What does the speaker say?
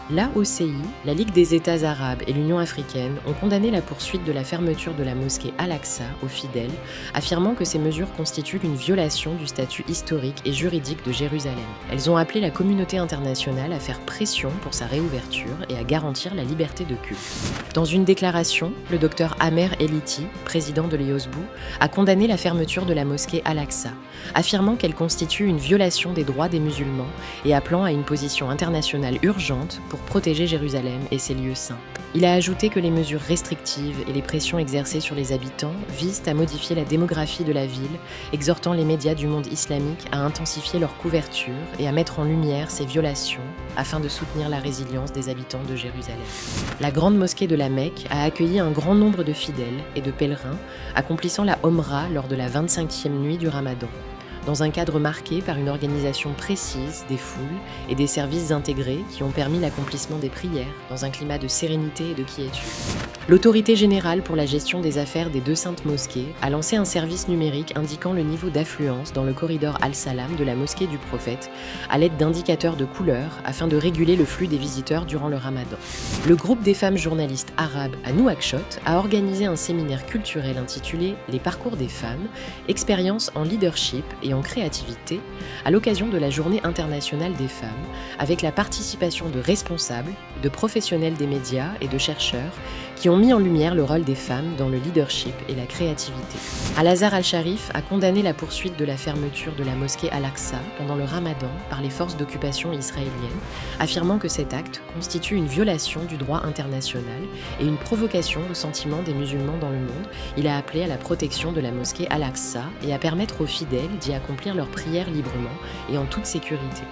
L'AOCI, la Ligue des États arabes et l'Union africaine ont condamné la poursuite de la fermeture de la mosquée Al-Aqsa aux fidèles, affirmant que ces mesures constituent une violation du statut historique et juridique de Jérusalem. Elles ont appelé la communauté internationale à faire pression pour sa réouverture et à garantir la liberté de culte. Dans une déclaration, le docteur Amer Eliti, président de l'EOSBU, a condamné la fermeture de la mosquée Al-Aqsa, affirmant qu'elle constitue une violation des droits des musulmans et appelant à une position internationale urgente pour protéger Jérusalem et ses lieux saints. Il a ajouté que les mesures restrictives et les pressions exercées sur les habitants visent à modifier la démographie de la ville, exhortant les médias du monde islamique à intensifier leur couverture et à mettre en lumière ces violations afin de soutenir la résilience des habitants de Jérusalem. La grande mosquée de la Mecque a accueilli un grand nombre de fidèles et de pèlerins accomplissant la Omra lors de la 25e nuit du Ramadan, dans un cadre marqué par une organisation précise des foules et des services intégrés qui ont permis l'accomplissement des prières dans un climat de sérénité et de quiétude. L'Autorité générale pour la gestion des affaires des deux saintes mosquées a lancé un service numérique indiquant le niveau d'affluence dans le corridor Al-Salam de la mosquée du prophète à l'aide d'indicateurs de couleurs afin de réguler le flux des visiteurs durant le Ramadan. Le groupe des femmes journalistes arabes à Nouakchott a organisé un séminaire culturel intitulé « Les parcours des femmes, expériences en leadership et en créativité » à l'occasion de la Journée internationale des femmes, avec la participation de responsables, de professionnels des médias et de chercheurs qui ont mis en lumière le rôle des femmes dans le leadership et la créativité. Al-Azhar al-Sharif a condamné la poursuite de la fermeture de la mosquée Al-Aqsa pendant le Ramadan par les forces d'occupation israéliennes, affirmant que cet acte constitue une violation du droit international et une provocation au sentiment des musulmans dans le monde. Il a appelé à la protection de la mosquée Al-Aqsa et à permettre aux fidèles d'y accomplir leurs prières librement et en toute sécurité.